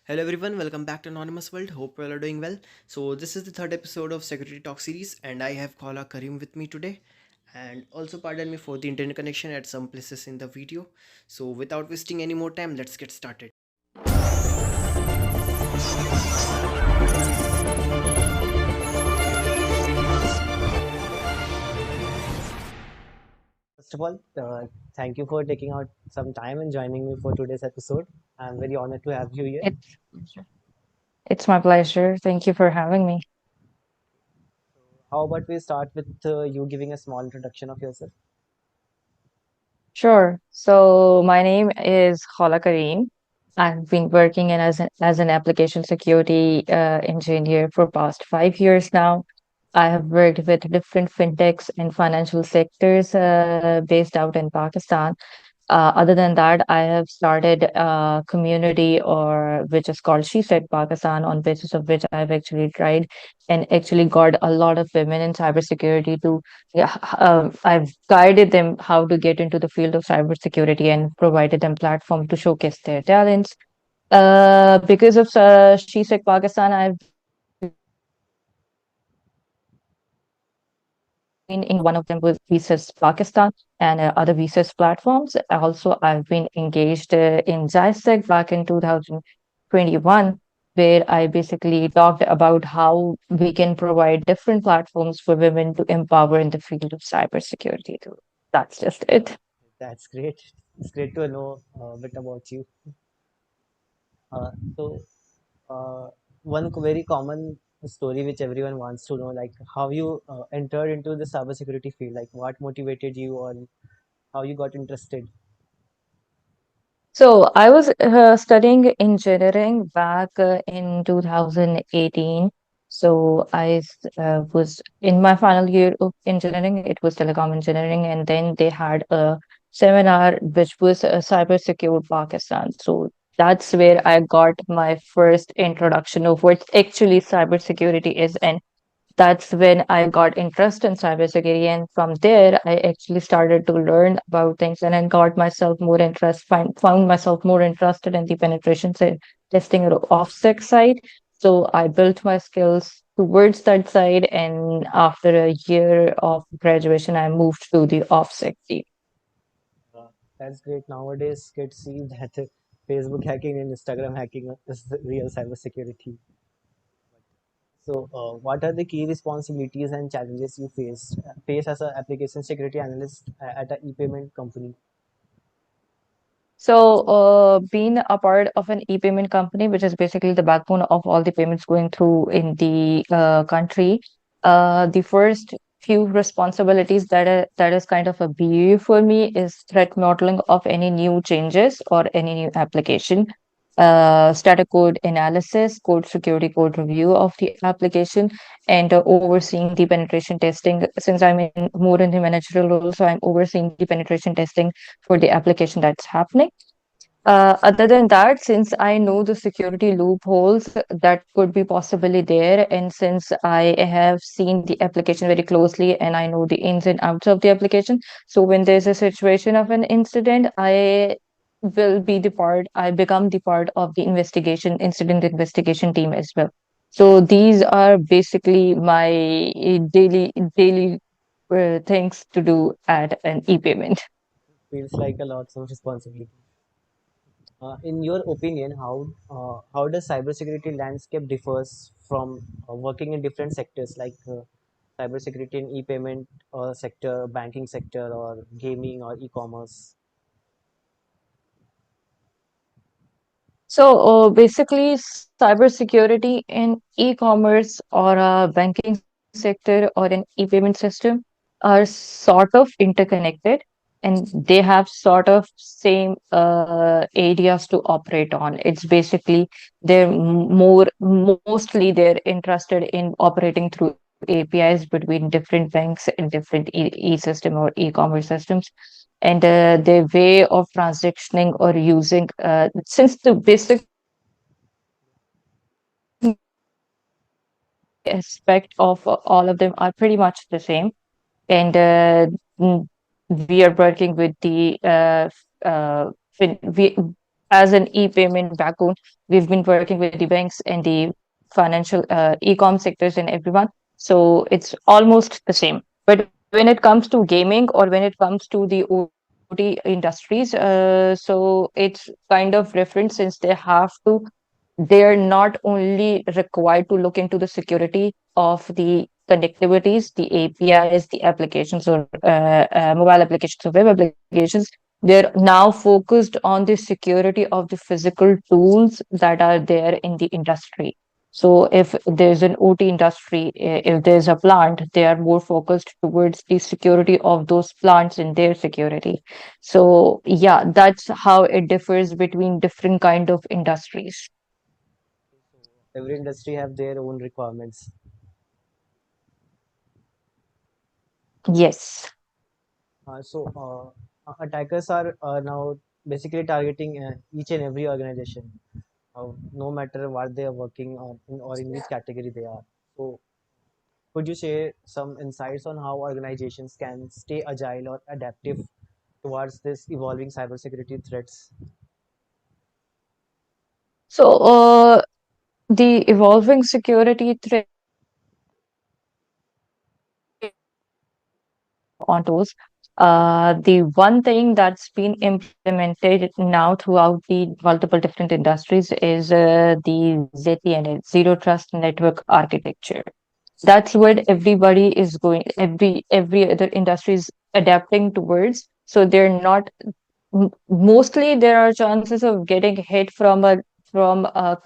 Hello everyone, welcome back to Anonymous World. Hope you all are doing well. So this is the third episode of Security Talk series, and I have Khaula Kareem with me today. And also pardon me for the internet connection at some places in the video. So without wasting any more time, let's get started. First of all, thank you for taking out some time and joining me for today's episode. I'm very honored to have you here. It's it's my pleasure. Thank you for having me. How about we start with you giving a small introduction of yourself? Sure. So my name is Khaula Kareem. I've been working as an application security engineer for past 5 years now. I have worked with different fintechs and financial sectors based out in Pakistan. Other than that, I have started a community or which is called SheSecPakistan, on basis of which I've actually tried and actually got a lot of women in cybersecurity to, yeah, I've guided them how to get into the field of cybersecurity and provided them platform to showcase their talents. Because of SheSecPakistan, I've in one of them was Visas Pakistan and other Visas platforms. Also, I've been engaged in JISEC back in 2021, where I basically talked about how we can provide different platforms for women to empower in the field of cybersecurity too. That's just it. That's great. It's great to know a bit about you. So, uh, very common story which everyone wants to know, like how you entered into the cybersecurity field, like what motivated you or how you got interested. So I was studying engineering back in 2018. So was in my final year of engineering. It was telecom engineering, and then they had a seminar which was Cyber Secure Pakistan. So that's where I got my first introduction of what actually cybersecurity is, and that's when I got interest in cybersecurity. And from there, I actually started to learn about things and then got myself more found myself more interested in the testing or OffSec side. So I built my skills towards that side. And after a year of graduation, I moved to the OffSec team. Uh, that's great. Nowadays, kids see that Facebook hacking and Instagram hacking is the real cybersecurity. So, what are the key responsibilities and challenges you face as an application security analyst at an e-payment company? So, being a part of an e-payment company, which is basically the backbone of all the payments going through in the country, the first few responsibilities that is kind of a BU for me is threat modeling of any new changes or any new application, static code analysis, code security, code review of the application, and overseeing the penetration testing. Since I'm in more in the managerial role, so I'm overseeing the penetration testing for the application that's happening. Other than that, since I know the security loopholes that could be possibly there, and since I have seen the application very closely and I know the ins and outs of the application, so when there's a situation of an incident, I become the part of the incident investigation team as well. So these are basically my daily things to do at an e-payment. Feels like a lot of responsibility. In your opinion, how does cybersecurity landscape differs from working in different sectors like cybersecurity in e-payment sector, banking sector, or gaming or e-commerce? So basically, cybersecurity in e-commerce or a banking sector or an e-payment system are sort of interconnected, and they have sort of same areas to operate on. It's basically mostly they're interested in operating through APIs between different banks and different e-system or e-commerce systems, and their way of transactioning or using since the basic aspect of all of them are pretty much the same, and we are working with the we as an e-payment backbone, we've been working with the banks and the financial e-com sectors and everyone. So it's almost the same. But when it comes to gaming or when it comes to the OT industries, so it's kind of different since they're not only required to look into the security of the connectivities, the APIs, the applications or mobile applications or web applications. They're now focused on the security of the physical tools that are there in the industry. So if there's an OT industry, if there's a plant, they are more focused towards the security of those plants and their security. So yeah, that's how it differs between different kind of industries. Every industry have their own requirements. Yes. Attackers are now basically targeting each and every organization, no matter what they are working on or in which category they are. So, could you share some insights on how organizations can stay agile or adaptive towards this evolving cybersecurity threats? So the evolving security threats on tools. The one thing that's been implemented now throughout the multiple different industries is the ZTNA, Zero Trust Network Architecture. That's what everybody is going, every other industry is adapting towards. So they're not mostly there are chances of getting hit from a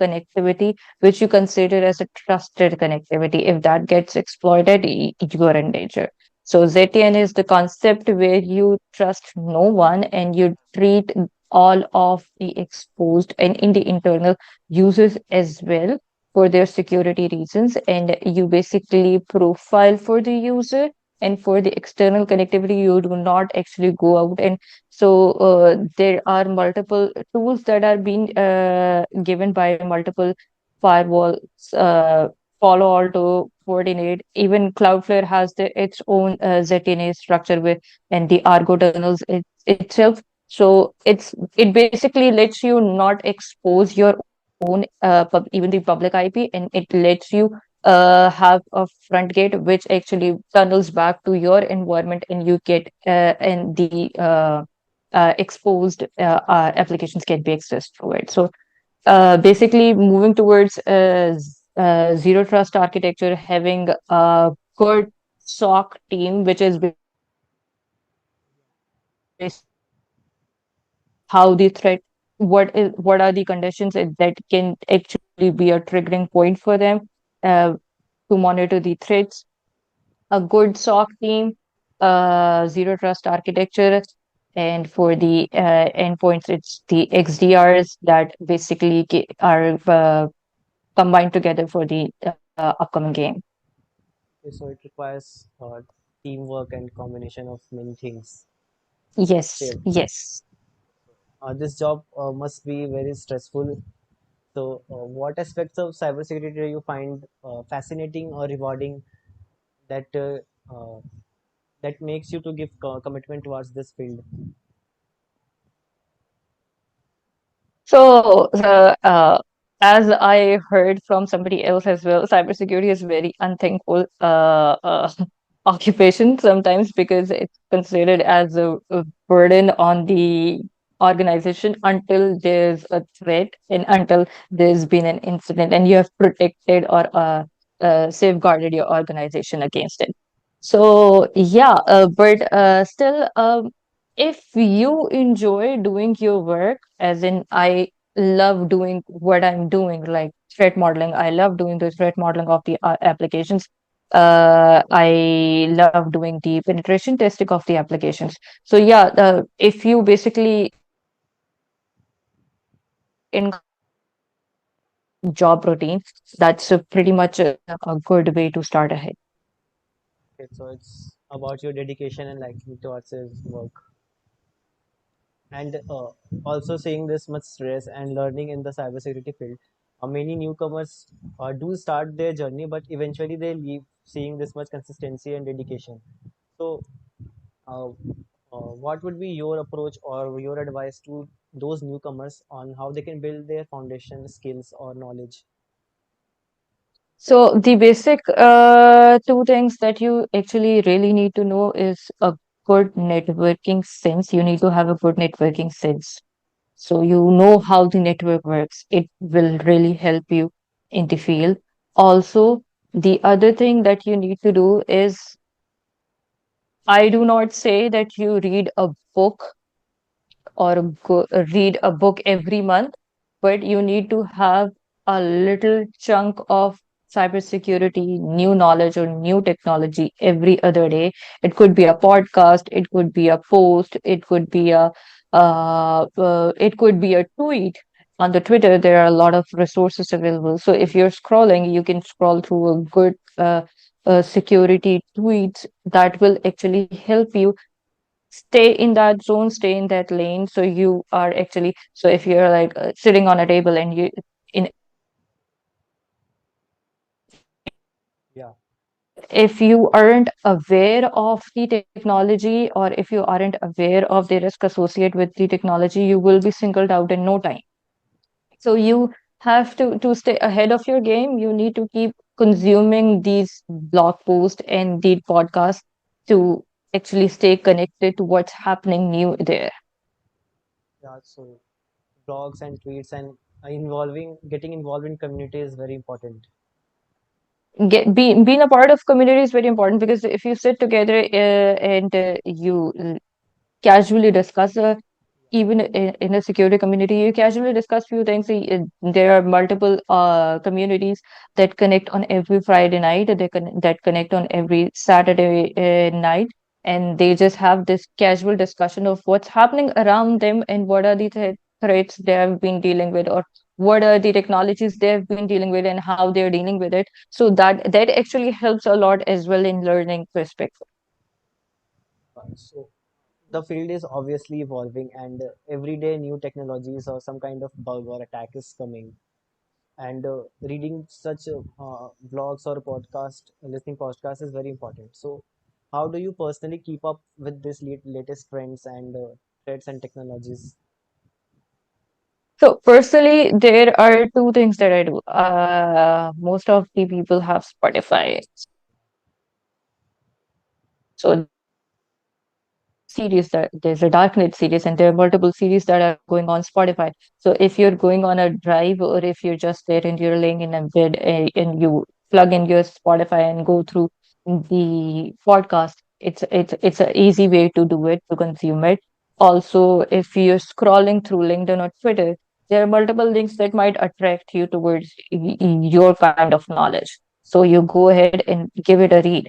connectivity which you consider as a trusted connectivity. If that gets exploited, you are in danger. So ZTN is the concept where you trust no one and you treat all of the exposed and in the internal users as well for their security reasons, and you basically profile for the user, and for the external connectivity you do not actually go out and so there are multiple tools that are being given by multiple firewalls, Palo Alto, Fortinet, even Cloudflare has its own ZTNA structure with and the Argo tunnels itself. So it basically lets you not expose your own even the public IP, and it lets you have a front gate which actually tunnels back to your environment, and you get and the exposed applications can be accessed through it. So basically, moving towards zero trust architecture, having a good SOC team, which is how the threat, what are the conditions that can actually be a triggering point for them uh, to monitor the threats. A good SOC team, zero trust architecture, and for the endpoints, it's the XDRs that basically are combined together for the upcoming game. Okay, so it requires teamwork and combination of many things Yes, shared. yes. This job must be very stressful. So, what aspects of cybersecurity do you find fascinating or rewarding that uh, that makes you to give commitment towards this field? So, as I heard from somebody else as well, cybersecurity is very unthankful occupation sometimes because it's considered as a burden on the organization until there's a threat and until there's been an incident and you have protected or safeguarded your organization against it. So, yeah, but still, if you enjoy doing your work, as in I love doing what I'm doing, like threat modeling, I love doing the threat modeling of the applications. I love doing the penetration testing of the applications. So yeah, if you basically in job routine, that's pretty much a good way to start ahead. Okay, so it's about your dedication and liking towards his work, and also seeing this much stress and learning in the cybersecurity field. Many newcomers do start their journey, but eventually they leave seeing this much consistency and dedication. So, uh, what would be your approach or your advice to those newcomers on how they can build their foundation skills or knowledge? So the basic two things that you actually really need to know is a good networking sense. You need to have a good networking sense. So you know how the network works. It will really help you in the field. Also, the other thing that you need to do is I do not say that you read a book or read a book every month, but you need to have a little chunk of cybersecurity, new knowledge or new technology every other day. It could be a podcast, it could be a post, it could be a tweet. On the Twitter, there are a lot of resources available. So if you're scrolling, you can scroll through a good security tweets that will actually help you stay in that zone, stay in that lane. So you are actually, so if you're like sitting on a table and you in Yeah. if you aren't aware of the technology or if you aren't aware of the risk associated with the technology, you will be singled out in no time. So you have to stay ahead of your game. You need to keep consuming these blog posts and the podcasts to actually stay connected to what's happening new there. Yeah, so blogs and tweets and getting involved in community is very important. Being a part of community is very important because if you sit together and you casually discuss even in a security community, you casually discuss few things. There are multiple communities that connect on every Friday night, that connect on every Saturday night, and they just have this casual discussion of what's happening around them and what are the threats they have been dealing with, or what are the technologies they have been dealing with and how they're dealing with it. So that actually helps a lot as well in learning perspective. So the field is obviously evolving, and every day new technologies or some kind of bug or attack is coming. And reading such vlogs or podcast, listening podcasts is very important. So, how do you personally keep up with this latest trends and threats and technologies? So personally, there are two things that I do. Most of the people have Spotify. So series that there's a darknet series and there are multiple series that are going on Spotify. So if you're going on a drive or if you're just there and you're laying in a bed and you plug in your Spotify and go through the podcast, it's an easy way to do it, to consume it. Also, if you're scrolling through LinkedIn or Twitter, there are multiple links that might attract you towards your kind of knowledge. So you go ahead and give it a read.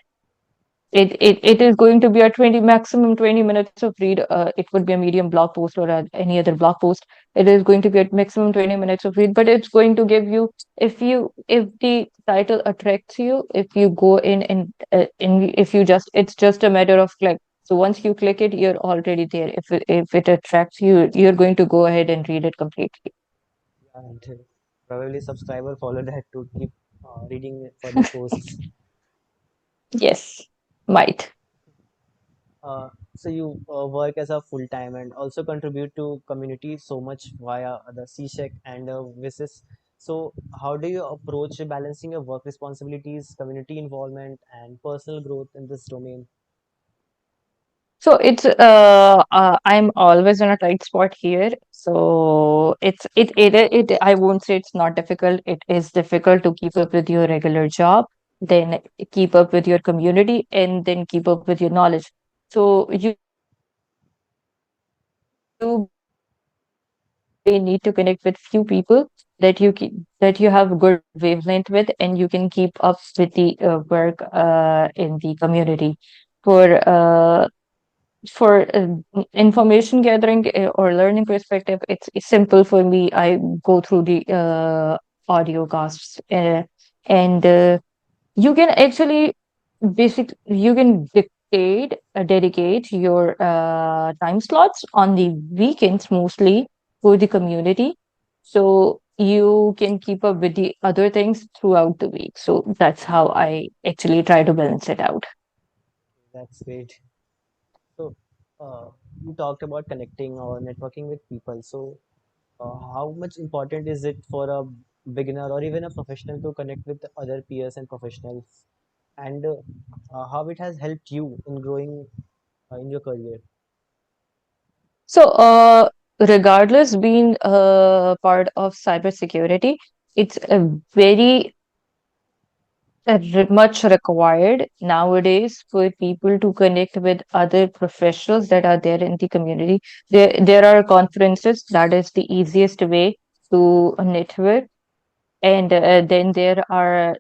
It is going to be a 20 maximum 20 minutes of read. It would be a medium blog post or any other blog post. It is going to be a maximum 20 minutes of read, but it's going to give you, if the title attracts you, if you go in, if you just, it's just a matter of click. So once you click it, you're already there. If it attracts you, you're going to go ahead and read it completely. And probably subscriber follow that to keep reading further posts. Yes, might. So you work as a full time and also contribute to community so much via the CSEC and VISIS. So how do you approach balancing your work responsibilities, community involvement, and personal growth in this domain? So I'm always in a tight spot here. So it I won't say it's not difficult. It is difficult to keep up with your regular job, then keep up with your community, and then keep up with your knowledge. So you basically need to connect with few people that you have good wavelength with, and you can keep up with the work in the community. For information gathering or learning perspective, it's simple for me. I go through the audio casts, and you can actually you can dedicate your time slots on the weekends mostly for the community, so you can keep up with the other things throughout the week. So that's how I actually try to balance it out. That's great. So, uh, you talked about connecting or networking with people. So, how much important is it for a beginner or even a professional to connect with other peers and professionals, and how it has helped you in growing in your career? So, regardless being a part of cybersecurity, it's a very much required nowadays for people to connect with other professionals that are there in the community. There are conferences that is the easiest way to network, and then there are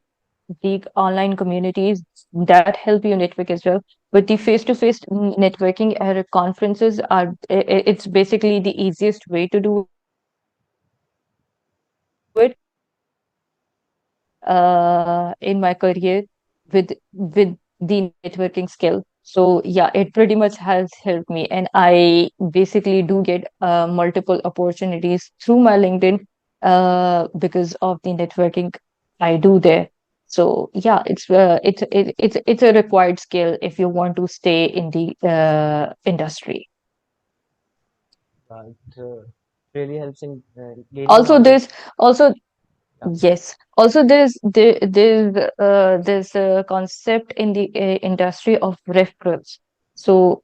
the online communities that help you network as well. But the face-to-face networking at conferences are it's basically the easiest way to do it. I have done it in my career with the networking skill. So yeah, it pretty much has helped me, and I basically do get multiple opportunities through my LinkedIn because of the networking I do there. So yeah, it's a required skill if you want to stay in the industry. It really helps in gaining Also, knowledge. there's also Yeah, Yes. Also, there's a concept in the industry of referrals. So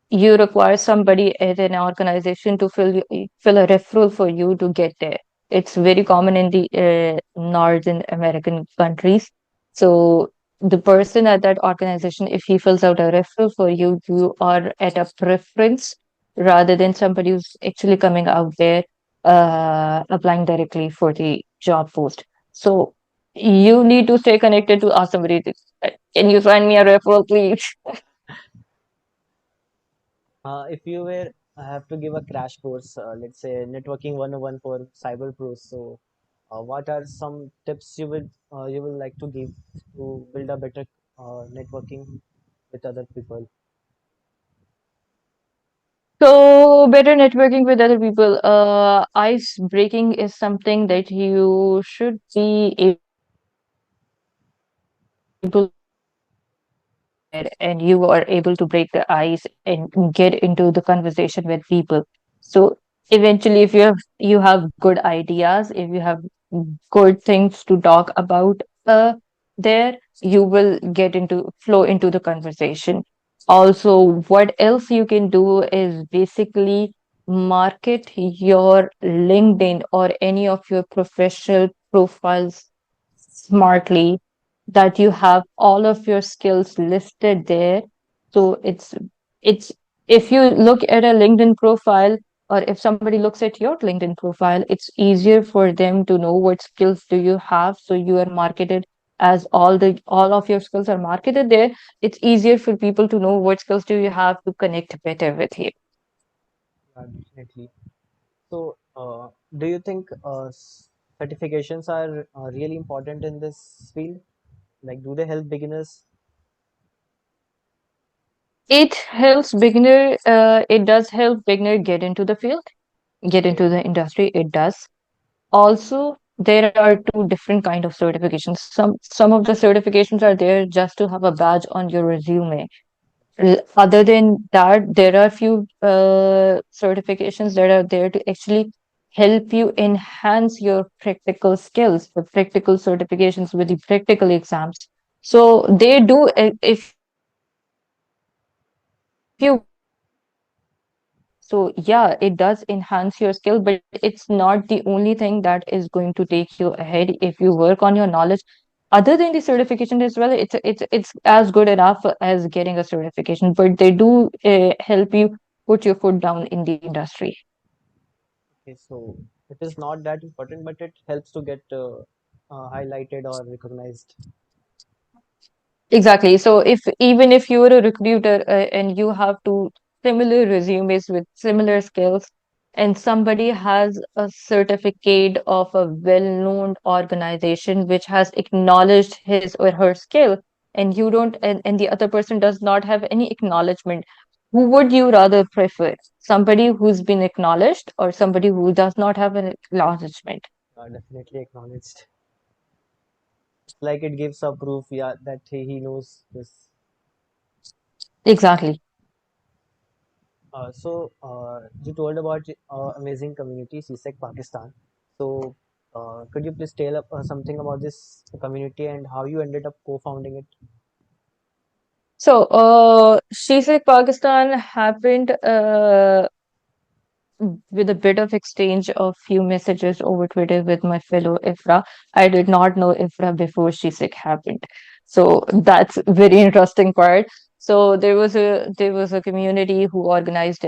you require somebody at an organization to fill a referral for you to get there. It's very common in the Northern American countries. So the person at that organization, if he fills out a referral for you, you are at a preference rather than somebody who's actually coming out there applying directly for the job post. So you need to stay connected to ask somebody, can you find me a referral, please? if you were have to give a crash course, let's say networking 101 for cyber pros, so what are some tips you will like to give to build a better networking with other people? So better networking with other people. Ice breaking is something that you should be able to do when you are there and you are able to break the ice and get into the conversation with people. So eventually, if you have good ideas, if you have good things to talk about there, you will get into flow into the conversation. Also, what else you can do is basically market your LinkedIn or any of your professional profiles smartly, that you have all of your skills listed there. So it's if you look at a LinkedIn profile, or if somebody looks at your LinkedIn profile, it's easier for them to know what skills do you have. So you are marketed as all of your skills are marketed there. It's easier for people to know what skills do you have to connect better with you. Definitely. So, do you think certifications are really important in this field? Like, do they help beginners? It does help beginner get into the field, get Okay, into the industry. It does. Also, there are two different kind of certifications. Some of the certifications are there just to have a badge on your resume. Other than that, there are few certifications that are there to actually help you enhance your practical skills, the practical certifications with the practical exams. So they do, if you want to get into the field, they do help you with that. So yeah, it does enhance your skill, but it's not the only thing that is going to take you ahead if you work on your knowledge. Other than the certification as well, it's as good enough as getting a certification, but they do help you put your foot down in the industry. okay, so it is not that important, but it helps to get highlighted or recognized. Exactly. So if even if you are a recruiter and you have two similar resumes with similar skills, and somebody has a certificate of a well-known organization which has acknowledged his or her skill, and you don't, and the other person does not have any acknowledgement, who would you rather prefer? Somebody who's been acknowledged or somebody who does not have an acknowledgement? Definitely acknowledged. It's like it gives a proof, yeah, that he knows this. Exactly. You told about amazing community, SheSec Pakistan. So, could you please tell something about this community and how you ended up co-founding it? So, SheSecPakistan happened with a bit of exchange of few messages over Twitter with my fellow Ifra. I did not know Ifra before SheSec happened. So that's very interesting part. So there was a community who organized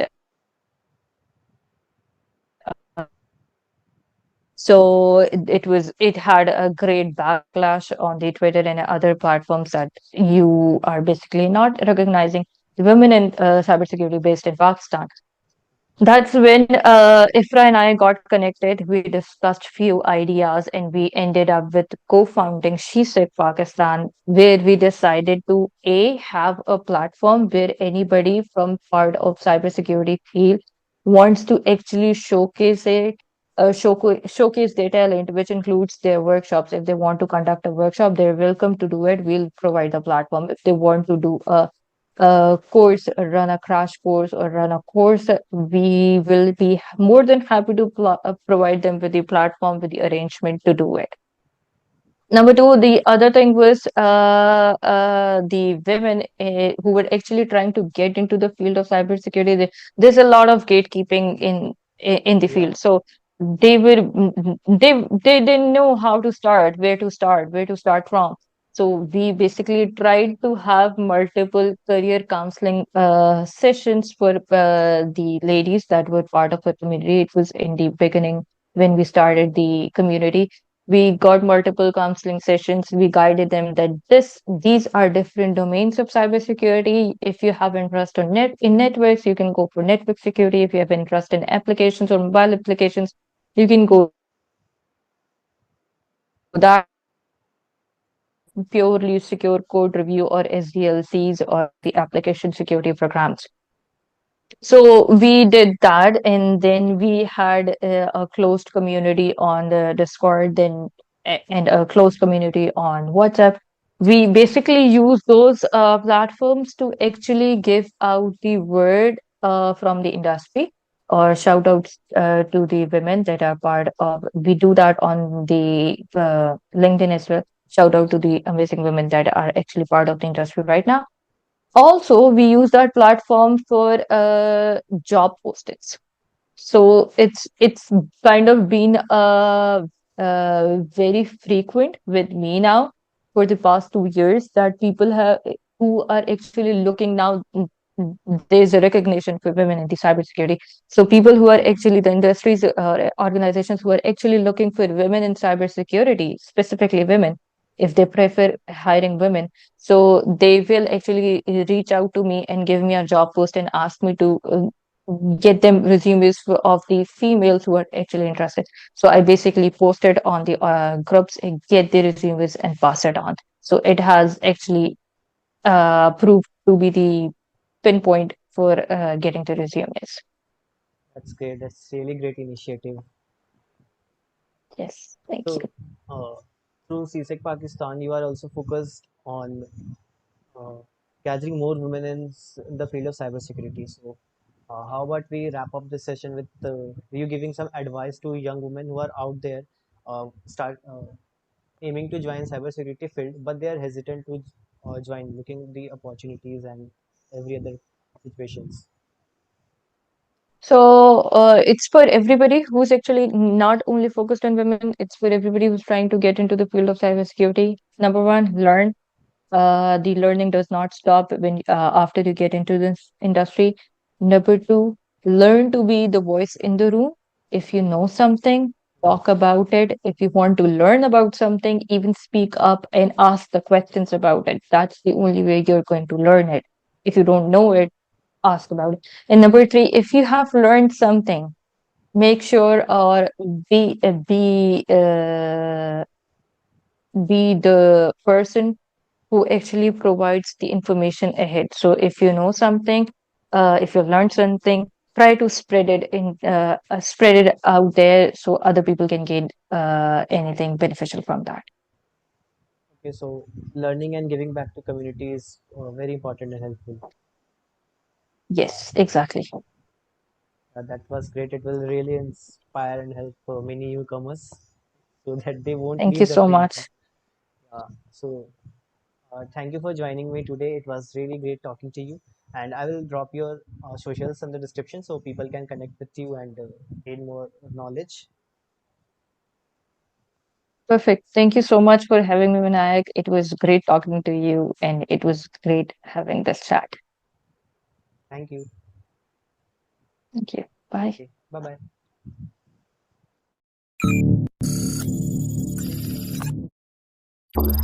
So it had a great backlash on the Twitter and other platforms that you are basically not recognizing the women in cybersecurity based in Pakistan. That's when Ifra and I got connected. We discussed few ideas and we ended up with co-founding SheSec Pakistan, where we decided to have a platform where anybody from part of cybersecurity field wants to actually showcase their talent, which includes their workshops. If they want to conduct a workshop, they're welcome to do it. We'll provide the platform. If they want to do a course, run a crash course, or run a course, we will be more than happy to provide them with the platform, with the arrangement to do it. Number two, the other thing was the women who were actually trying to get into the field of cybersecurity. There's a lot of gatekeeping in the Yeah, field, so they were they didn't know how to start, where to start from. So we basically tried to have multiple career counseling sessions for the ladies that were part of the community. It was in the beginning when we started the community. We got multiple counseling sessions. We guided them that these are different domains of cybersecurity. If you have interest in networks, you can go for network security. If you have interest in applications or mobile applications, you can go that route. If you have interest in purely secure code review or SDLCs or the application security programs. So we did that, and then we had a closed community on the Discord, and a closed community on WhatsApp. We basically use those platforms to actually give out the word from the industry or shout outs to the women that are part of. We do that on the LinkedIn as well. Shout out to the amazing women that are actually part of the industry right now. Also, we use that platform for job postings. So it's kind of been very frequent with me now for the past 2 years that people have who are actually looking now. There's a recognition for women in the cybersecurity. So people who are actually the industries or organizations who are actually looking for women in cybersecurity, specifically women, if they prefer hiring women, so they will actually reach out to me and give me a job post and ask me to get them resumes of the females who are actually interested. So I basically post it on the groups and get the resumes and pass it on. So it has actually proved to be the pinpoint for getting the resumes. that's great. That's really great initiative. Yes, thank So, you. uh, through CSEC Pakistan, you are also focused on uh, gathering more women in the field of cybersecurity. So, how about we wrap up this session with you giving some advice to young women who are out there, start aiming to join cybersecurity field, but they are hesitant to join, looking the opportunities and every other situations. So it's for everybody who's actually not only focused on women, it's for everybody who's trying to get into the field of cybersecurity. Number one, learn. The learning does not stop when after you get into this industry. Number two, learn to be the voice in the room. If you know something, talk about it. If you want to learn about something, even speak up and ask the questions about it. That's the only way you're going to learn it. If you don't know it, ask about it. And number three, if you have learned something, make sure or be the person who actually provides the information ahead. So if you know something, if you've learned something, try to spread it out there so other people can gain anything beneficial from that. Okay, so learning and giving back to community is very important and helpful. Yes, exactly. That was great. It will really inspire and help many newcomers so that they won't Thank you leave the so field. much. So thank you for joining me today. It was really great talking to you. And I will drop your socials in the description so people can connect with you and gain more knowledge. Perfect. Thank you so much for having me, Vinayak. It was great talking to you, and it was great having this chat. Thank you. Thank you. Bye. Okay. Bye bye.